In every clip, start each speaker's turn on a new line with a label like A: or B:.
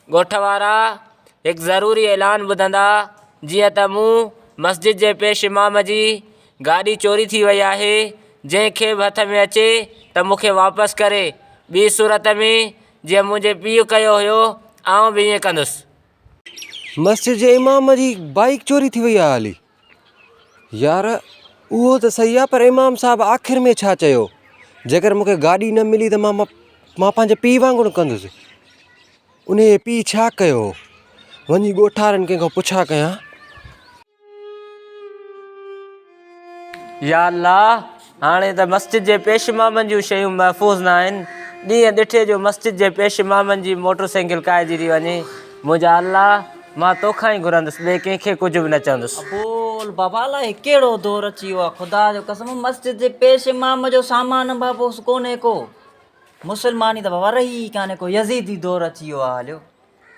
A: ॻोठ वारा हिकु ज़रूरी ऐलान ॿुधंदा। जीअं त मूं मस्जिद जे पेश इमाम जी गाॾी चोरी थी वई आहे, जंहिंखे बि हथ में अचे त मूंखे वापसि करे। ॿी सूरत में जीअं मुंहिंजे पीउ कयो हुयो, आउं बि ईअं कंदुसि।
B: मस्जिद जे इमाम जी बाइक चोरी थी वई आहे हाली। यार उहो त सही आहे, पर इमाम साहब आख़िर में छा चयो? जेकर मूंखे गाॾी न मिली त मां पंहिंजे पीउ वांगुरु कंदुसि। उन जे पीउ छा कयो? वञी ॻोठारनि कंहिंखां पुछा कयां।
A: या अल्लाह, हाणे त मस्जिद जे पेश इमामनि जूं शयूं महफ़ूज़ न आहिनि। ॾींहं ॾिठे जो मस्जिद जे पेश इमामनि जी मोटर साइकिल काइजी थी वञे। मुंहिंजा अल्लाह, मां तोखां ई घुरंदुसि, ॿिए कंहिंखे कुझु बि न चवंदुसि।
C: बोल बाबा, अलाए कहिड़ो दौर अची वियो आहे। ख़ुदा जो कसम, मस्जिद जे पेश इमाम जो सामान बाबो कोन्हे को। मुस्लमानी त बाबा रही कान्हे को, यज़ीदी दौर अची वियो आहे हलियो।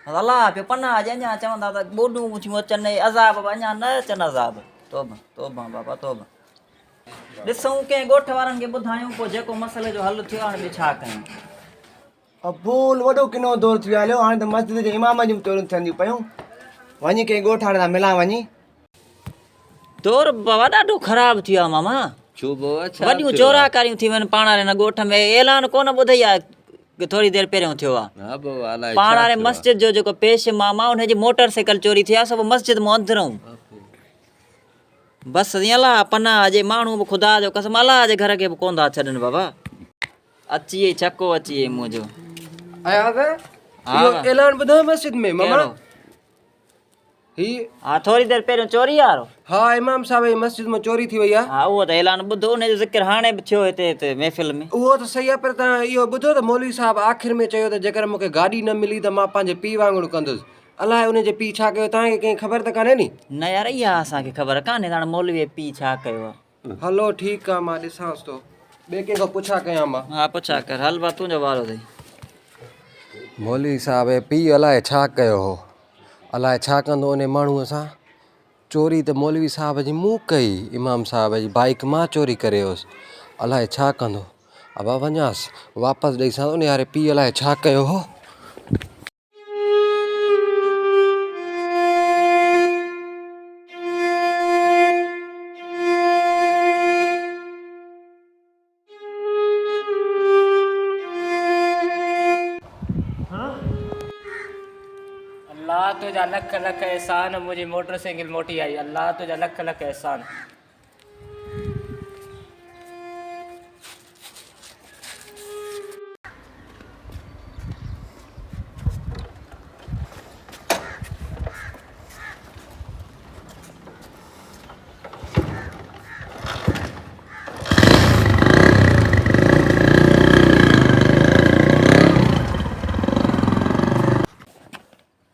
C: अलाह पियो पनाह ॾिए। अञा चवंदा त ॿोॾूं थियूं अचनि, अज़ाब बाबा अञा न अचनि अज़ाब। तोबा तोबा बाबा तोबा। ॾिसूं कंहिं ॻोठ वारनि खे ॿुधायूं, पोइ जेको मसइले जो हल थियो हाणे ॿियो छा कयूं।
D: अबूल वॾो किनो दौर थी वियो हलियो। हाणे त मस्जिद जे इमाम जूं चोरियूं थियनि थियूं पियूं। वञी कंहिं ॻोठ वारे सां मिलां वञी।
C: दौर बाबा ॾाढो ख़राबु थी वियो आहे मामा। वॾियूं चोराकारियूं थी वञनि पाण वारे हिन ॻोठ में। ऐलान कोन ॿुधई आहे, थोरी देरि पहिरियों थियो आहे। पाण वारे मस्जिद जो जेको पेश इमाम आहे, उनजी मोटर साइकिल चोरी थी आहे, सभु मस्जिद मां अंदरूं। बसि ईअं अलाह पनाह अॼे माण्हू बि ख़ुदा जो कसम अलाह जे घर खे बि कोन था छॾनि बाबा। अची वई चको अची वई मुंहिंजो।
B: ऐलान ॿुधो मस्जिद में मामा?
C: हा, थोरी देरि पहिरियों चोरी वारो।
B: हा, इमाम साहब जी मस्जिद में चोरी थी वई आहे।
C: हा, उहो त ऐलान ॿुधो, उनजो ज़िक्र हाणे बि थियो हिते महफ़िल में।
B: उहो त सही आहे, पर तव्हां इहो ॿुधो त मौलवी साहब आख़िर में चयो त जेकर मूंखे गाॾी न मिली त मां पंहिंजे पीउ वांगुरु कंदुसि। अलाए उनजे पीउ छा कयो? तव्हांखे कंहिं ख़बर त कान्हे नी?
C: न यार, इहा असांखे ख़बर कान्हे हाणे मौलवी पीउ छा कयो आहे।
B: हलो ठीकु आहे, मां ॾिसांसि थो, ॿिए कंहिंखां पुछा कयां मां।
C: हा, पुछा कर। हल बा, तुंहिंजो वारो अथई।
B: मौलवी साहब जे पीउ अलाए छा कयो हो, अलाए छा कंदो उन माण्हूअ सां। चोरी त मौलवी साहब जी मूं कई, इमाम साहब जी बाइक मां चोरी करे वियुसि। अलाए छा कंदो। अब वञासि वापसि ॾेई उन यारे पीउ अलाए छा कयो हो।
A: अल्लाह तुंहिंजा लख लख एहसान, मुंहिंजी मोटर साइकिल मोटी आई। अल्लाह तुंहिंजा लख लख एहसान।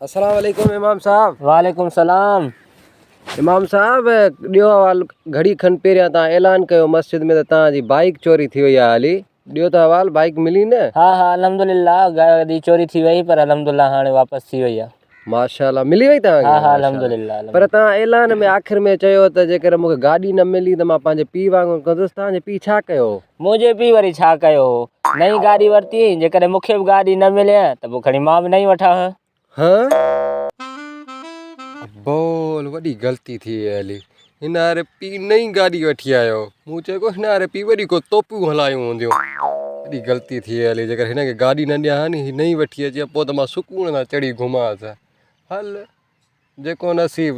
B: अस्सलाम वालेकुम इमाम साहब।
A: वालेकुम सलाम।
B: इमाम साहब, ॾियो हवाल घड़ी खनि पहिरियां तव्हां ऐलान कयो मस्जिद में त तव्हांजी बाइक चोरी थी वई आहे हाली। ॾियो त हवाल, बाइक मिली न?
A: हा हा, अल्हम्दुलिल्लाह, गाॾी चोरी थी वई, पर अल्हम्दुलिल्लाह हाणे वापसि थी वई आहे।
B: माशाअल्लाह, मिली वई तव्हांखे?
A: हा हा, अल्हम्दुलिल्लाह।
B: पर तव्हां ऐलान में आख़िर में चयो त जेकर मूंखे गाॾी न मिली त मां पंहिंजे पीउ वांगुरु कंदुसि। तव्हांजे पीउ छा कयो?
A: मुंहिंजे पीउ वरी छा कयो? नई गाॾी वरिती। जेकॾहिं मूंखे बि गाॾी न मिले त पोइ खणी मां बि नई वठां।
B: बोल, वॾी ग़लती थी वई हली। हिन वारे पीउ नई गाॾी वठी आयो। मूं चयो हिन वारे पीउ वॾी को तोपूं हलायूं हूंदियूं। वॾी ग़लती थी वई हली। जेकर हिनखे गाॾी न ॾियां नी, नई वठी अचे, पोइ त मां सुकून सां चढ़ी घुमांसि। हल, जेको नसीब।